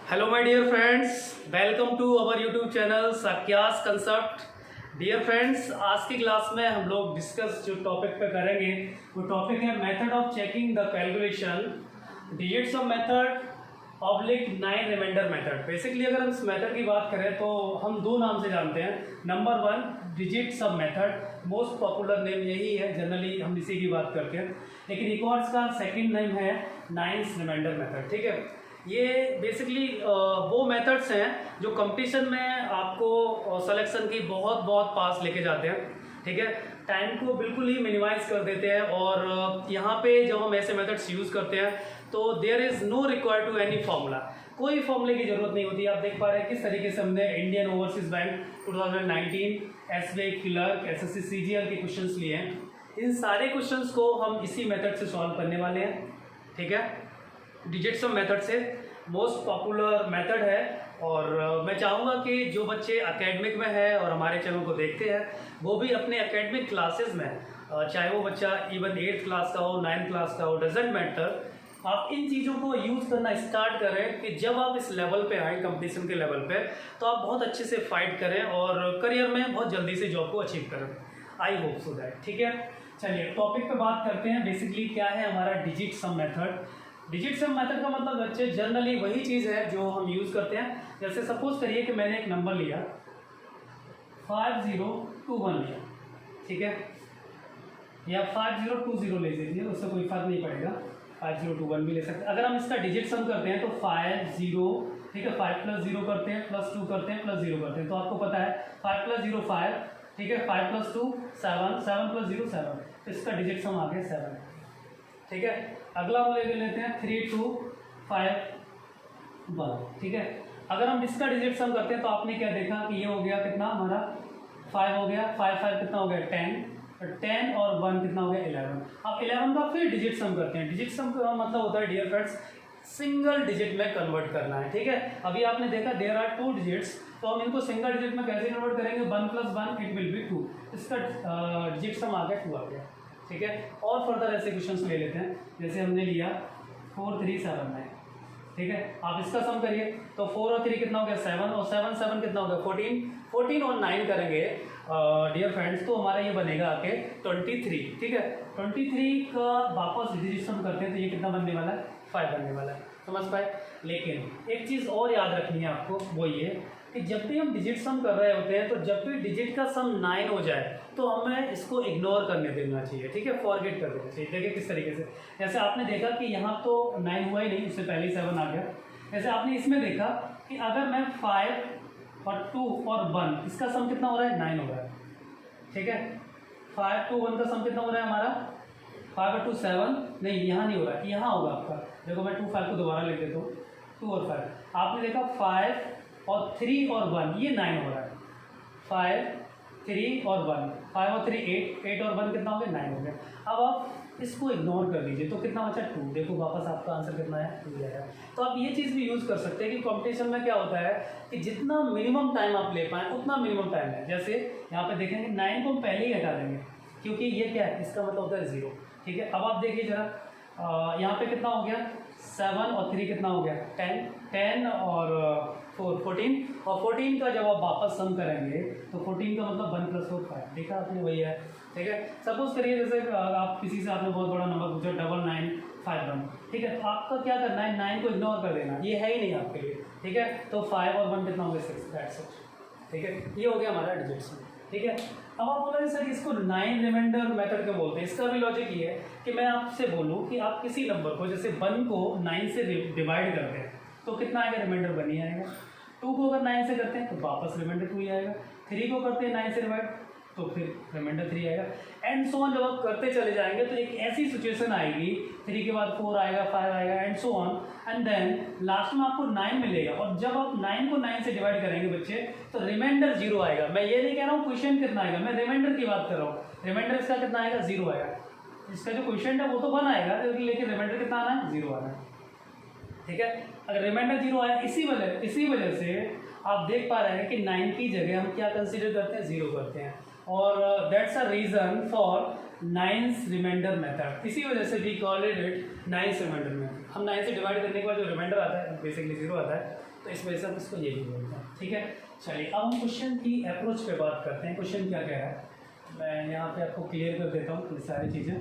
Hello my dear friends, welcome to our YouTube channel साक्यास concept. Dear friends, आज की class में हम लोग डिस्कस जो टॉपिक पे करेंगे वो टॉपिक है method of checking the calculation digits of method oblique 9 remainder method. Basically अगर हम इस मेथड की बात करें तो हम दो नाम से जानते हैं। नंबर 1 डिजिट सब मेथड, मोस्ट पॉपुलर नेम यही है, जनरली हम इसी की बात करते हैं। लेकिन एक और इसका सेकंड नेम है 9 रिमाइंडर मेथड। ठीक है, ये बेसिकली वो मेथड्स हैं जो कंपटीशन में आपको सिलेक्शन की बहुत बहुत पास लेके जाते हैं। ठीक है, टाइम को बिल्कुल ही मिनिमाइज कर देते हैं। और यहाँ पे जब हम ऐसे मेथड्स यूज़ करते हैं तो there is no require to any formula, कोई फॉर्मूले की ज़रूरत नहीं होती। आप देख पा रहे हैं किस तरीके से हमने Indian overseas bank 2019 SBI clerk SSC CGL के क्वेश्चंस लिए हैं। इन सारे क्वेश्चंस को हम इसी मेथड से सॉल्व करने वाले हैं। ठीक है, डिजिट्स ऑफ मेथड से मोस्ट पॉपुलर मेथड है। और मैं चाहूँगा कि जो बच्चे एकेडमिक में है और हमारे चैनल को देखते हैं वो भी अपने एकेडमिक क्लासेस में, चाहे वो बच्चा इवन 8th क्लास का हो 9th क्लास का हो, डजेंट मैटर, आप इन चीज़ों को यूज़ करना स्टार्ट करें कि जब आप इस लेवल पे आए, कंपटीशन के लेवल पे, तो आप बहुत अच्छे से फाइट करें और करियर में बहुत जल्दी से जॉब को अचीव करें। I hope so that. ठीक है, चलिए टॉपिक पे बात करते हैं। बेसिकली क्या है हमारा digit sum method. Digit sum method का मतलब बच्चे जनरली वही चीज़ है जो हम यूज़ करते हैं। जैसे सपोज करिए कि मैंने एक नंबर लिया 5021 लिया, ठीक है, या 5020 ले लीजिए, उससे कोई फर्क नहीं पड़ेगा, 5021 भी ले सकते हैं। अगर हम इसका डिजिट सम करते हैं तो 50, ठीक है, 5 + 0 करते हैं, +2 करते हैं, +0 करते हैं, तो आपको पता है 5 + 0 5, ठीक है, 5 + 2 7, 7 + 0 7, तो इसका डिजिट सम आ गया 7। ठीक है, अगला हम ले लेते हैं 3251। ठीक है, अगर हम इसका डिजिट सम करते हैं तो आपने क्या देखा कि ये हो गया कितना हमारा 5 हो गया, 5 5 कितना हो गया 10, 10 और 1 कितना हो गया 11। अब 11 का फिर डिजिट सम करते हैं। डिजिट सम का मतलब होता है डियर फ्रेंड्स सिंगल डिजिट में कन्वर्ट करना है। ठीक है, अभी आपने देखा देयर आर 2 डिजिट्स, तो हम इनको सिंगल डिजिट में कैसे कन्वर्ट करेंगे, 1 + 1 इट विल बी 2, इसका डिजिट सम आ गया 2 आ गया। ठीक है, और फर्दर ऐसे क्वेश्चंस ले लेते हैं। जैसे हमने लिया 4379, ठीक है, आप इसका सम करिए तो 4 और 3 कितना हो गया 7, और 7 7 कितना हो गया 14, 14 और 9 करेंगे डियर फ्रेंड्स तो हमारा ये बनेगा आके 23। ठीक है, 23 का वापस डिजिट सम करते हैं तो ये कितना बनने वाला है 5 बनने वाला है, समझ पाए। लेकिन एक चीज़ और याद रखनी है आपको, वो ये कि जब भी हम डिजिट सम कर रहे होते हैं तो जब भी डिजिट का सम 9 हो जाए तो हमें इसको इग्नोर करने देना चाहिए। ठीक है, फॉरगेट कर देना चाहिए। देखिए किस तरीके से, जैसे आपने देखा कि यहाँ तो 9 हुआ ही नहीं, उससे पहले 7 आ गया। जैसे आपने इसमें देखा कि अगर मैं 5 और 2 और 1 इसका सम कितना हो रहा है 9 हो रहा है। ठीक है, 5 2 1 का सम कितना हो रहा है हमारा 5 और 2 7, नहीं यहाँ नहीं हो रहा है, यहाँ होगा आपका। देखो मैं 2 5 को दोबारा लिख देता हूँ, 2 और 5, आपने देखा 5 और 3 और 1 ये 9 हो रहा है, 5 3 और 1, 5 और 3 8, 8 और 1 कितना हो गया 9 हो गया। अब आप इसको इग्नोर कर लीजिए तो कितना बचा 2, देखो वापस आपका आंसर कितना है 2 जाएगा। तो आप ये चीज़ भी यूज़ कर सकते हैं कि कंपटीशन में क्या होता है कि जितना मिनिमम टाइम आप ले पाएँ उतना मिनिमम टाइम है। जैसे यहाँ पे देखेंगे 9 को हम पहले ही हटा देंगे क्योंकि ये क्या है, इसका मतलब होता है 0। ठीक है, अब आप देखिए जरा यहाँ पे कितना हो गया 7 और 3 कितना हो गया 10, 10 और 4 14, और 14 का जब आप वापस सम करेंगे तो 14 का मतलब 1 + 4 5, देखा आपने वही है। ठीक है, सपोज करिए जैसे आप किसी से आपने बहुत बड़ा नंबर पूछा 9951, ठीक है, तो आपका क्या करना है 9 को इग्नोर कर देना, ये है ही नहीं आपके लिए। ठीक है, तो 5 और 1 कितना हो गया 6, दैट्स इट। ठीक है, ये हो गया हमारा डिजिट सम। ठीक है, अब आप बोलेंगे सर इसको 9 रिमाइंडर मेथड क्यों बोलते हैं। इसका भी लॉजिक ये है कि मैं आपसे बोलूँ कि आप किसी नंबर को, जैसे 1 को 9 से डिवाइड करते हैं तो कितना आएगा, रिमाइंडर 1 ही आएगा। 2 को अगर 9 से करते हैं तो वापस रिमाइंडर 2 ही आएगा। 3 को करते हैं 9 से डिवाइड तो फिर रिमाइंडर 3 आएगा, एंड सो ऑन। जब आप करते चले जाएंगे तो एक ऐसी सिचुएशन आएगी 3 के बाद 4 आएगा, 5 आएगा, and so on, and then last में आपको 9 मिलेगा। और जब आप 9 को 9 से डिवाइड करेंगे बच्चे तो रिमाइंडर 0 आएगा। मैं ये नहीं कह रहा हूँ क्वेश्चन कितना आएगा, मैं रिमाइंडर की बात कर रहा हूँ। रिमाइंडर इसका कितना आएगा 0 आएगा। इसका जो क्वेश्चन है वो तो 1 आएगा, लेकिन रिमाइंडर कितना आना है 0 आना है। ठीक है, अगर रिमाइंडर 0 आया इसी वजह से आप देख पा रहे हैं कि 9 की जगह हम क्या कंसीडर करते हैं 0 करते हैं, और that's a reason for 9th remainder method. इसी वजह से we call it 9th remainder method. हम 9 से डिवाइड करने के बाद जो रिमाइंडर आता है बेसिकली 0 आता है, तो इस वजह से हम इसको यही बोलते हैं। ठीक है, चलिए अब हम क्वेश्चन की अप्रोच पे बात करते हैं। क्वेश्चन क्या कह रहा है, मैं यहाँ पे आपको क्लियर कर देता हूँ ये सारी चीज़ें।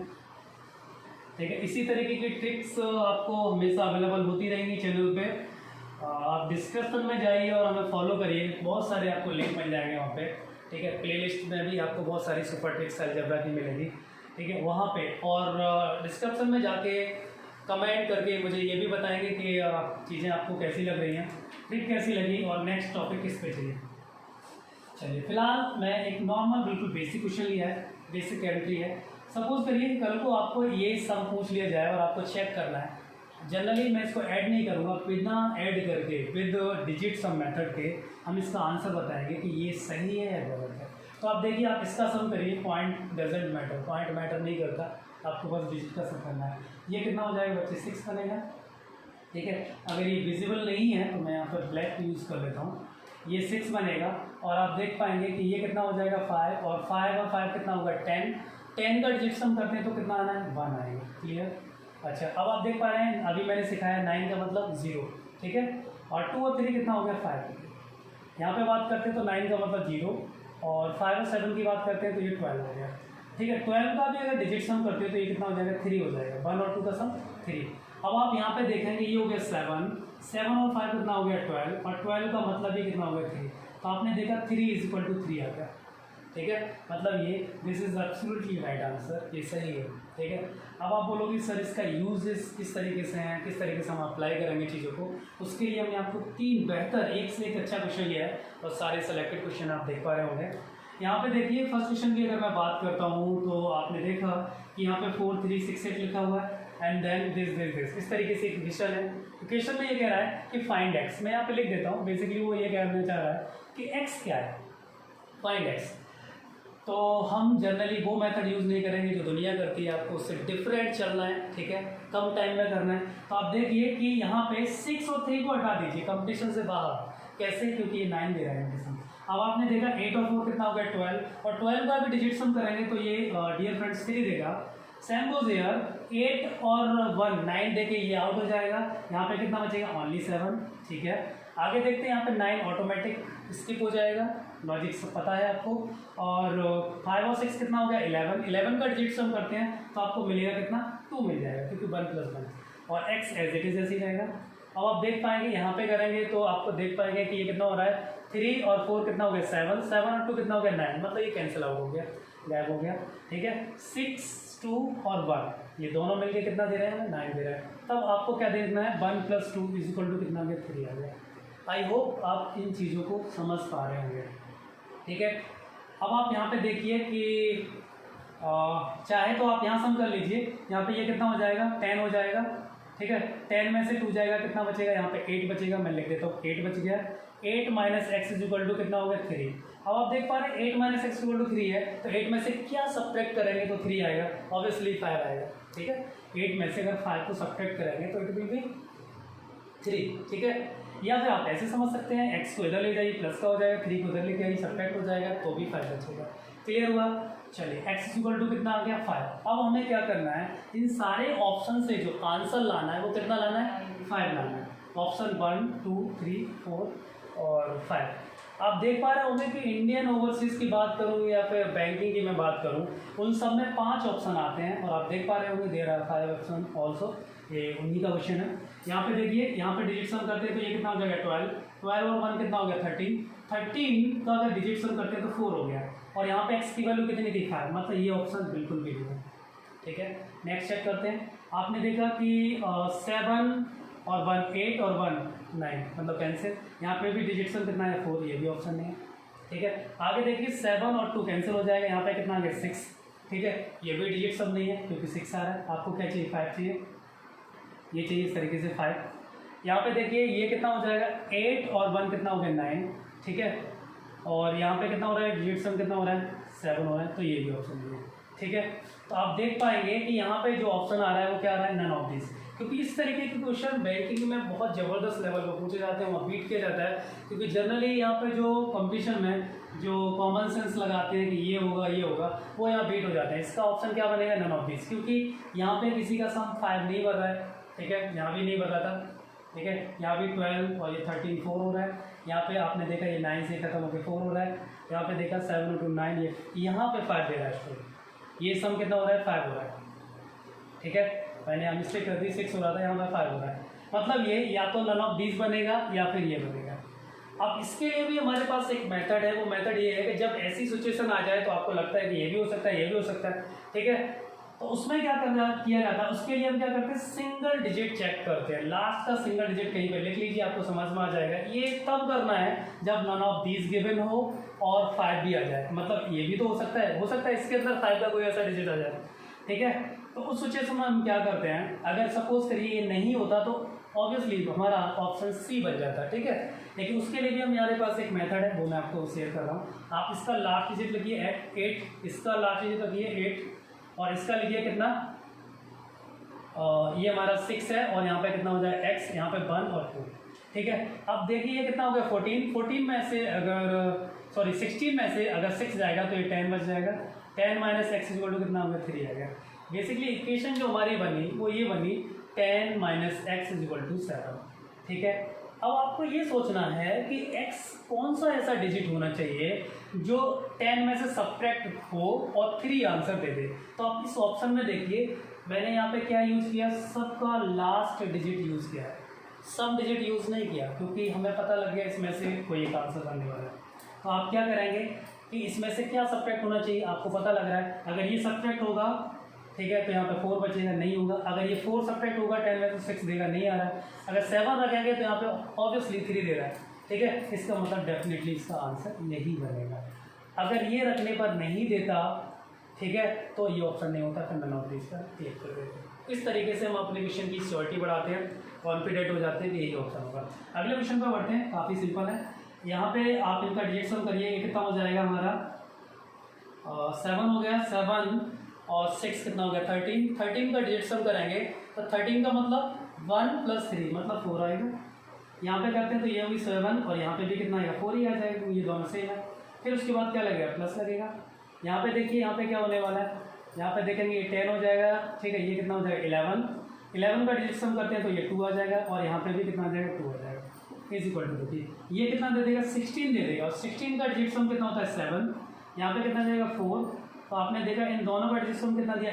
ठीक है, इसी तरीके की ट्रिक्स आपको हमेशा अवेलेबल होती रहेंगी चैनल पे। आप डिस्क्रिप्शन में जाइए और हमें फॉलो करिए, बहुत सारे आपको लिंक मिल जाएंगे वहाँ पे। ठीक है, प्लेलिस्ट में भी आपको बहुत सारी सुपर ट्रिक्स अलजेब्रा की मिलेगी। ठीक है, वहाँ पे और डिस्क्रिप्शन में जाके कमेंट करके मुझे ये भी बताएंगे कि चीज़ें आपको कैसी लग रही हैं, ट्रिक कैसी लगी और नेक्स्ट टॉपिक किस पे चाहिए। चलिए फिलहाल मैं एक नॉर्मल बिल्कुल बेसिक क्वेश्चन लिया है, बेसिक एंट्री है। सपोज करिए कि कल को आपको ये सम पूछ लिया जाए और आपको चेक करना है। जनरली मैं इसको ऐड नहीं करूँगा, बिना ऐड करके विद डिजिट सम मेथड के हम इसका आंसर बताएंगे कि ये सही है या गलत है। तो आप देखिए, आप इसका सम करिए, point doesn't matter, point matter नहीं करता, आपको बस डिजिट का सम करना है। ये कितना हो जाएगा बच्चे, 6 बनेगा। ठीक है, अगर ये विजिबल नहीं है तो मैं यहाँ पर ब्लैक यूज़ कर लेता हूँ। ये 6 बनेगा और आप देख पाएंगे कि ये कितना हो जाएगा 5, और 5 और 5 कितना होगा 10। 10 का डिजिट सम करते हैं तो कितना आना है 1 आएगा। क्लियर। अच्छा, अब आप देख पा रहे हैं, अभी मैंने सिखाया 9 का मतलब 0। ठीक है, और 2 और 3 कितना हो गया 5। यहाँ पे बात करते हैं तो 9 का मतलब 0, और 5 और 7 की बात करते हैं तो ये 12 हो गया। ठीक है, 12 का भी अगर डिजिट सम करते हो तो ये कितना हो जाएगा 3 हो जाएगा। 1 और 2 का सम 3। अब आप यहाँ पे देखेंगे ये हो गया 7, 7 और 5 कितना हो गया 12, और 12 का मतलब ये कितना हो गया 3। तो आपने देखा 3 = 3 आ गया। ठीक है, मतलब ये this is absolutely right answer, ये सही है। ठीक है, अब आप बोलोगे सर इसका यूजेस किस तरीके से हैं, किस तरीके से हम अप्लाई करेंगे चीज़ों को। उसके लिए हमने आपको 3 बेहतर, एक से एक अच्छा क्वेश्चन लिया है और सारे सेलेक्टेड क्वेश्चन आप देख पा रहे होंगे। यहाँ पे देखिए फर्स्ट क्वेश्चन की अगर मैं बात करता हूँ तो आपने देखा कि यहाँ पे 4 3 6 8 लिखा हुआ है, एंड देन दिस इस तरीके से एक क्वेश्चन है। क्वेश्चन में ये कह रहा है कि फाइंड एक्स। मैं यहाँ पे लिख देता हूँ, बेसिकली वो ये कहना चाह रहा है कि एक्स क्या है, फाइंड एक्स। तो हम जनरली वो मेथड यूज़ नहीं करेंगे जो दुनिया करती है, आपको उससे डिफरेंट चलना है। ठीक है, कम टाइम में करना है। तो आप देखिए कि यहाँ पे 6 और 3 को हटा दीजिए कंपटीशन से बाहर। कैसे, क्योंकि ये 9 दे रहा है कंपटीशन। अब आपने देखा 8 और 4 कितना हो गया 12, और 12 का भी डिजिट सम करेंगे तो ये डियर फ्रेंड्स 3 देगा। सेम गोज हियर, 8 और 1 9 देके ये आउट हो जाएगा। यहाँ पे कितना बचेगा ओनली 7। ठीक है, आगे देखते हैं, यहाँ पे 9 ऑटोमेटिक स्किप हो जाएगा, लॉजिक सब पता है आपको। और 5 और 6 कितना हो गया 11, 11 का डिजिट सम करते हैं तो आपको मिलेगा कितना 2 मिल जाएगा, क्योंकि 1 + 1, और x एज इट इज ऐसे ही रहेगा। अब आप देख पाएंगे यहाँ पे करेंगे तो आपको देख पाएंगे कि ये कितना हो रहा है 3 और 4 कितना हो गया 7, 7 और 2 कितना हो गया 9, मतलब ये कैंसिल आउट हो गया, गायब हो गया। ठीक है, 6 2 और 1 ये दोनों मिलके कितना दे रहे हैं 9 दे रहे हैं। तब आपको क्या देखना है 1 + 2 = कितना हो गया 3 आ गया। आई होप आप इन चीज़ों को समझ पा रहे होंगे। ठीक है, अब आप यहाँ पे देखिए कि चाहे तो आप यहाँ सम कर लीजिए। यहाँ पे ये कितना हो जाएगा 10 हो जाएगा। ठीक है, 10 में से 2 जाएगा, कितना बचेगा यहाँ पे 8 बचेगा। मैं लिख देता हूँ 8 बच गया। 8 - x = कितना हो गया 3। अब आप देख पा रहे हैं 8 - x = 3 है, तो 8 में से क्या सब्ट्रैक्ट करेंगे तो 3 आएगा, ऑब्वियसली 5 आएगा। ठीक है, 8 में से अगर 5 को सब्ट्रैक्ट करेंगे तो इट विल बी 3। ठीक है, या फिर आप ऐसे समझ सकते हैं x को इधर ले जाइए, प्लस का हो जाएगा, 3 को इधर लेके आइए, सब्ट्रैक्ट हो जाएगा तो भी 5 बचेगा। क्लियर हुआ। चलिए x = कितना आ गया 5। अब हमें क्या करना है, इन सारे ऑप्शन से जो आंसर लाना है वो कितना लाना है 5 लाना है। ऑप्शन 1 2 3 4 और 5। आप देख पा रहे होंगे कि इंडियन ओवरसीज़ की बात करूं या फिर बैंकिंग की मैं बात करूं, उन सब में 5 ऑप्शन आते हैं, और आप देख पा रहे होंगे देयर आर 5 ऑप्शन ऑल्सो। ये उन्हीं का क्वेश्चन है। यहाँ पे देखिए, यहाँ पे डिजिट सम करते हैं तो ये कितना हो जाएगा 12, 12 और 1 कितना हो गया 13, 13 का अगर डिजिट सम करते हैं तो 4 हो गया, और यहाँ पे x की वैल्यू कितनी थी 5, मतलब ये ऑप्शन बिल्कुल भी नहीं है। ठीक है, नेक्स्ट चेक करते हैं। आपने देखा कि 7 और 1 8 और 1 9, मतलब कैंसिल। यहाँ पे भी डिजिट सम कितना है 4, ये भी ऑप्शन नहीं है। ठीक है, आगे देखिए 7 और 2 कैंसिल हो जाएगा, यहाँ पे कितना आ गया 6। ठीक है, ये भी डिजिट सम नहीं है क्योंकि 6 आ रहा है। आपको क्या चाहिए 5 चाहिए, ये चाहिए इस तरीके से 5। यहाँ पे देखिए ये कितना हो जाएगा 8 और 1 कितना हो गया 9। ठीक है, और यहाँ पे कितना हो रहा है डिजिट सम कितना हो रहा है 7 हो रहा है, तो ये भी ऑप्शन नहीं है। ठीक है, तो आप देख पाएंगे कि यहाँ पे जो ऑप्शन आ रहा है वो क्या आ रहा है नन ऑफ दिस, क्योंकि इस तरीके के क्वेश्चन बैंकिंग में बहुत ज़बरदस्त लेवल पर पूछे जाते हैं, वहाँ बीट किया जाता है। क्योंकि जनरली यहाँ पे जो कंपटीशन में जो कॉमन सेंस लगाते हैं कि ये होगा वो यहाँ बीट हो जाता है। इसका ऑप्शन क्या बनेगा नन ऑफ दिस, क्योंकि यहाँ पे किसी का सम 5 नहीं बन रहा है। ठीक है, यहाँ भी नहीं बदला था, ठीक है, यहाँ भी 12 और ये 13 4 हो रहा है, यहाँ पे आपने देखा ये 9 से खत्म होकर 4 हो रहा है, यहाँ पे देखा 7 to 9, ये यहाँ पे 5 दे रहा है स्टूडेंट, ये सम कितना हो रहा है 5 हो रहा है, ठीक है, मैंने यहाँ मिस्टेक कर दी, 6 हो रहा था, यहाँ पर 5 हो रहा है, मतलब ये या तो नन ऑफ दीज बनेगा या फिर ये बनेगा। अब इसके लिए भी हमारे पास एक मेथड है, वो मेथड ये है कि जब ऐसी सिचुएशन आ जाए तो आपको लगता है कि ये भी हो सकता है, ये भी हो सकता है, ठीक है, तो उसमें क्या किया जाता है, उसके लिए हम क्या करते हैं, सिंगल डिजिट चेक करते हैं, लास्ट का सिंगल डिजिट कहीं पे लिख लीजिए, आपको समझ में आ जाएगा। ये तब करना है जब नन ऑफ दीज गिवन हो और 5 भी आ जाए, मतलब ये भी तो हो सकता है इसके अंदर 5 का कोई ऐसा डिजिट आ जाए, ठीक है, तो उस सिचुएशन में हम क्या करते हैं, अगर सपोज करिए ये नहीं होता तो ऑब्वियसली हमारा ऑप्शन सी बन जाता है, ठीक है, लेकिन उसके लिए भी हमारे पास एक मेथड है, वो मैं आपको शेयर कर रहा हूँ। आप इसका लास्ट डिजिट लिखिए 8, इसका लास्ट डिजिट लिखिए 8 और इसका लिखिए कितना, ये हमारा 6 है और यहाँ पे कितना हो जाए x, यहाँ पे 1 और 2, ठीक है। अब देखिए ये कितना हो गया 14 में से अगर 16 में से अगर 6 जाएगा तो ये 10 बच जाएगा, 10 माइनस एक्स इक्वल टू कितना हो गया 3 आएगा। बेसिकली इक्वेशन जो हमारी बनी वो ये बनी 10 माइनस एक्स इक्वल टू 7, ठीक है। अब आपको ये सोचना है कि x कौन सा ऐसा डिजिट होना चाहिए जो 10 में से सब्ट्रैक्ट हो और 3 आंसर दे दे। तो आप इस ऑप्शन में देखिए मैंने यहाँ पे क्या यूज़ किया, सबका लास्ट डिजिट यूज़ किया है, सब डिजिट यूज़ नहीं किया क्योंकि हमें पता लग गया इसमें से कोई एक आंसर बनने वाला है। तो आप क्या करेंगे कि इसमें से क्या सब्ट्रैक्ट होना चाहिए, आपको पता लग रहा है अगर ये सब्ट्रैक्ट होगा, ठीक है, तो यहाँ पे 4 बचेगा, नहीं होगा। अगर ये 4 सब्ट्रैक्ट होगा 10 में तो 6 देगा, नहीं आ रहा है। अगर 7 रखेंगे तो यहाँ पे ऑब्वियसली 3 दे रहा है, ठीक है, इसका मतलब डेफिनेटली इसका आंसर यही बनेगा। अगर ये रखने पर नहीं देता, ठीक है, तो ये ऑप्शन नहीं होता, फिर नन ऑफ दीज का क्लिक कर देते। इस तरीके से हम अपने क्वेश्चन की श्योरिटी बढ़ाते हैं, कॉन्फिडेंट हो जाते हैं कि यही ऑप्शन होगा। अगले क्वेश्चन पर बढ़ते हैं, काफ़ी सिंपल है। यहाँ पे आप इनका डिजिट सम करिए, ये कितना हो जाएगा हमारा 7 हो गया, 7 और 6 कितना हो गया 13 का डिजिट सम करेंगे तो 13 का मतलब 1 + 3 मतलब 4 आएगा। यहाँ पे करते हैं तो ये होगी 7 और यहाँ पे भी कितना आएगा 4 ही आ जाएगा, ये दोनों सेम है। फिर उसके बाद क्या लगेगा, प्लस लगेगा। यहाँ पे देखिए यहाँ पे क्या होने वाला है, यहाँ पे देखेंगे ये 10 हो जाएगा, ठीक है, ये कितना हो जाएगा 11 का डिजिट सम करते हैं तो ये 2 आ जाएगा और यहाँ पे भी कितना आ जाएगा 2 आ जाएगा, इज इक्वल टू देखिए ये कितना दे देगा 16 दे देगा, और 16 का डिजिट सम कितना होता है 7, यहाँ पे कितना जाएगा 4, तो आपने देखा इन दोनों का डिजिट सम कितना दिया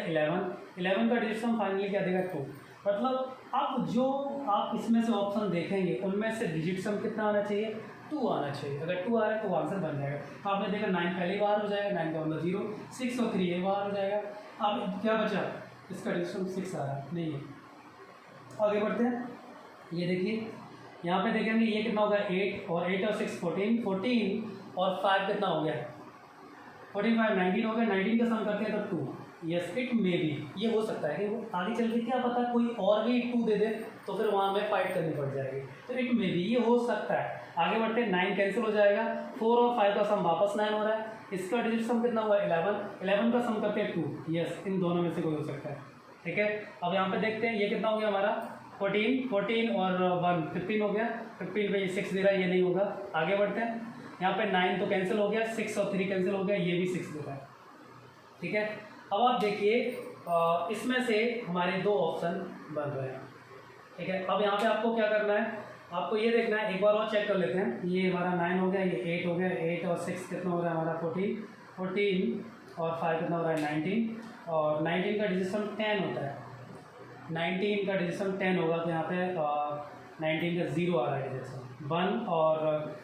11 का डिजिट सम फाइनली क्या देगा 2। मतलब अब जो आप इसमें से ऑप्शन देखेंगे उनमें से डिजिट सम कितना आना चाहिए 2 आना चाहिए। अगर 2 आ रहा है तो आंसर बन जाएगा। तो आपने देखा 9 पहली बार हो जाएगा, 9 का मतलब 0, 6 और 3 एक बार हो जाएगा। अब क्या बचा, इसका डिजिट सम 6 आ रहा है, नहीं है। आगे बढ़ते हैं, ये देखिए यहाँ पे देखेंगे ये कितना होगा 8 और 6 14 और 5 कितना हो गया 14 5 19 हो गया। 19 का सम करते हैं तो 2, यस इट मे बी, ये हो सकता है कि वो आगे चल के क्या पता कोई और भी 2 दे दे तो फिर वहाँ हमें फाइट करनी पड़ जाएगी, तो इट मे बी ये हो सकता है। आगे बढ़ते हैं, 9 कैंसिल हो जाएगा, 4 और 5 का सम वापस 9 हो रहा है, इसका डिजिट सम कितना हुआ 11 का सम करते हैं 2, यस इन दोनों में से कोई हो सकता है, ठीक है। अब यहाँ पे देखते हैं ये कितना हो गया हमारा 14 और 1 15 हो गया, 15 पे ये 6 दे रहा है, ये नहीं होगा। आगे बढ़ते हैं, यहाँ पे 9 तो कैंसिल हो गया, 6 और 3 कैंसिल हो गया, ये भी 6 दे रहा है, ठीक है। अब आप देखिए इसमें से हमारे 2 ऑप्शन बन रहे हैं, ठीक है। अब यहाँ पे आपको क्या करना है, आपको ये देखना है, एक बार और चेक कर लेते हैं। ये हमारा 9 हो गया, ये 8 हो गया, 8 और 6 कितना हो रहा है हमारा 14 और 5 कितना हो रहा है 19, और 19 का डिजिट सम 10 होता है, 19 का डिजिट सम 10 होगा, तो यहाँ पे 19 का 0 आ रहा है डिजिट सम 1 और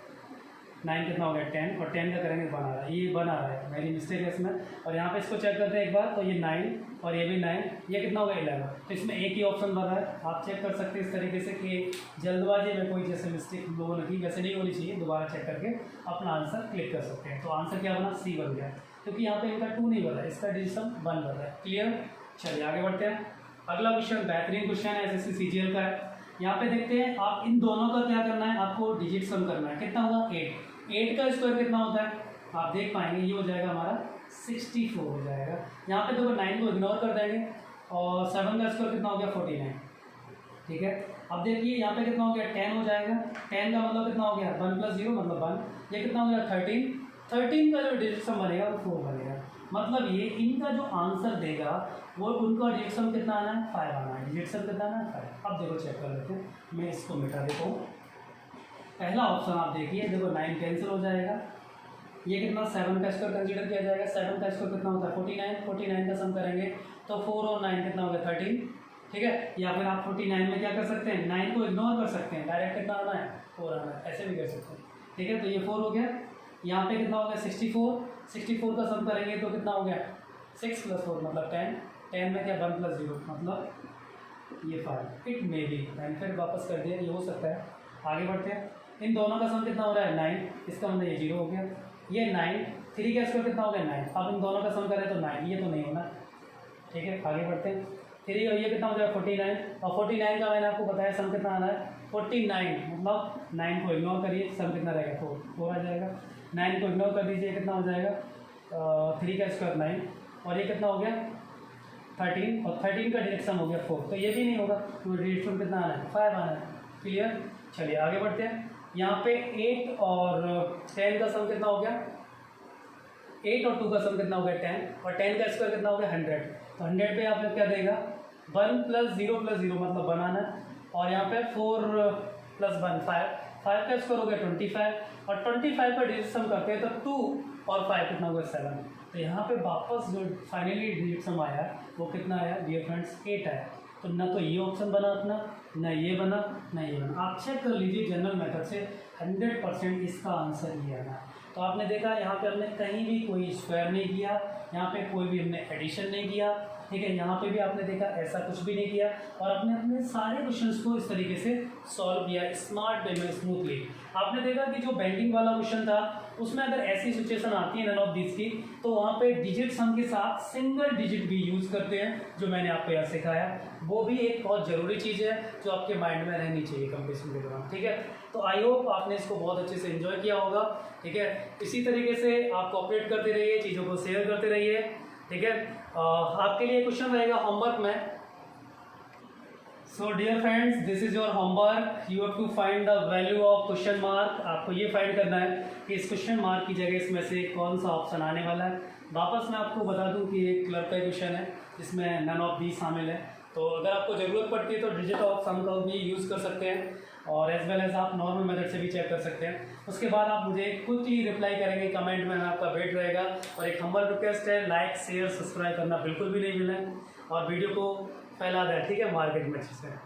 9 कितना हो गया 10 और 10 का करेंगे 1 आ रहा है, ये 1 आ रहा है, मेरी मिस्टेक है इसमें। और यहाँ पे इसको चेक करते हैं एक बार, तो ये 9 और ये भी 9, ये कितना हो गया 11, तो इसमें एक ही ऑप्शन बन रहा है। आप चेक कर सकते हैं इस तरीके से कि जल्दबाजी में कोई जैसे मिस्टेक लोगों ने की वैसे नहीं होनी चाहिए, दोबारा चेक करके अपना आंसर क्लिक कर सकते हैं। तो आंसर क्या बना, सी बन गया, क्योंकि यहाँ पे इनका 2 नहीं बन रहा है, इसका डिजिट सम 1 बन रहा है। क्लियर, चलिए आगे बढ़ते हैं। अगला क्वेश्चन बेहतरीन क्वेश्चन है, एसएससी सीजीएल का है। यहाँ पे देखते हैं आप इन दोनों का क्या करना है, आपको डिजिट सम करना है। कितना होगा 8 का स्क्वायर कितना होता है, आप देख पाएंगे ये हो जाएगा हमारा 64 हो जाएगा। यहाँ पे देखो 9 को इग्नोर कर देंगे और 7 का स्क्वायर कितना हो गया 49, ठीक है। अब देखिए यहाँ पे कितना हो गया 10 हो जाएगा, 10 का मतलब कितना हो गया 1 + 0 मतलब 1, ये कितना हो गया 13 का जो डिजिट सम बनेगा वो 4 बनेगा। मतलब ये इनका जो आंसर देगा वो उनका डिजिट सम कितना आना है 5 आना है, डिजिट सम कितना आना है 5। अब देखो चेक कर लेते हैं, मैं इसको मिटा देता हूँ। पहला ऑप्शन आप देखिए, देखो 9 कैंसिल हो जाएगा, ये कितना 7 का स्क्वायर कंसीडर किया जाएगा, 7 का स्क्वायर कितना होता है 49, 49 का सम करेंगे तो 4 और 9 कितना होगा 13, ठीक है। या फिर आप 49 में क्या कर सकते हैं, 9 को इग्नोर कर सकते हैं, डायरेक्ट कितना आना है 4 आना है, ऐसे भी कर सकते हैं, ठीक है। तो ये 4 हो गया, यहाँ पे कितना हो गया 64, 64 का सम करेंगे तो कितना हो गया 6 + 4 मतलब 10, 10 में क्या 1 + 0 मतलब ये 5। इट मे बी, मैंने फिर वापस कर दिया, ये हो सकता है। आगे बढ़ते हैं, इन दोनों का सम कितना हो रहा है 9, इसका मतलब ये 0 हो गया, ये 9, 3 का स्क्वायर कितना हो गया 9, अब इन दोनों का सम करें तो 9, ये तो नहीं होना, ठीक है। आगे बढ़ते हैं, 3 और ये कितना हो जाएगा 49, और 49 का मैंने आपको बताया सम कितना आना है 49, मतलब 9 को इग्नोर करिए, सम कितना रहेगा 4 आ जाएगा, 9 को इग्नोर कर दीजिए, कितना हो जाएगा 3 का स्क्वायर 9, और ये कितना हो गया 13, और 13 का डायरेक्ट सम हो गया 4, तो ये भी नहीं होगा, तो डायरेक्ट सम कितना आना है 5 आना है। क्लियर, चलिए आगे बढ़ते हैं। यहाँ पे 8 और 10 का सम कितना हो गया, 8 और 2 का सम कितना हो गया 10, और 10 का स्क्वायर कितना हो गया 100, तो 100 पे आप लोग क्या देगा 1 + 0 + 0 मतलब 1 आना है, और यहाँ पे 4 + 1 5, 5 का स्क्वायर हो गया 25, और 25 का डिजिट सम करते हैं तो 2 और 5 कितना हो गया 7, तो यहाँ पे वापस जो फाइनली डिजिट सम आया वो कितना आया डियर फ्रेंड्स 8 आया। तो ना तो ये ऑप्शन बना अपना, ना ये बना, ना ये बना। आप चेक कर लीजिए जनरल मेथड से 100% इसका आंसर ये आना। तो आपने देखा यहाँ पे हमने कहीं भी कोई स्क्वायर नहीं किया, यहाँ पे कोई भी हमने एडिशन नहीं किया, ठीक है। यहाँ पे भी आपने देखा ऐसा कुछ भी नहीं किया, और आपने अपने सारे क्वेश्चंस को इस तरीके से सॉल्व किया स्मार्ट वे में, स्मूथली। आपने देखा कि जो बैंकिंग वाला क्वेश्चन था उसमें अगर ऐसी सिचुएशन आती है नन ऑफ दिस की, तो वहाँ पे डिजिट सम के साथ सिंगल डिजिट भी यूज़ करते हैं, जो मैंने आपको यहाँ सिखाया। वो भी एक बहुत ज़रूरी चीज़ है जो आपके माइंड में रहनी चाहिए कंपटीशन के दौरान, ठीक है। तो आई होप आपने इसको बहुत अच्छे से एंजॉय किया होगा, ठीक है। इसी तरीके से आप कोऑपरेट करते रहिए, चीज़ों को शेयर करते रहिए, ठीक है। आपके लिए क्वेश्चन रहेगा होमवर्क में। So dear friends, this is your homework, you have to find the value of question mark. आपको ये फाइंड करना है कि इस क्वेश्चन मार्क की जगह इसमें से कौन सा ऑप्शन आने वाला है। वापस मैं आपको बता दूं कि एक क्लर्क का क्वेश्चन है जिसमें नन ऑफ दी शामिल है, तो अगर आपको ज़रूरत पड़ती है तो डिजिट ऑफ सम का भी यूज़ कर सकते हैं, और एज वेल एज आप नॉर्मल मेथड से भी चेक कर सकते हैं। उसके बाद आप मुझे क्विकली रिप्लाई करेंगे कमेंट में, आपका वेट रहेगा। और एक हम्बल रिक्वेस्ट है, लाइक शेयर सब्सक्राइब करना बिल्कुल भी नहीं भूलें, और वीडियो को फैला दें, ठीक है, मार्केट में अच्छे से।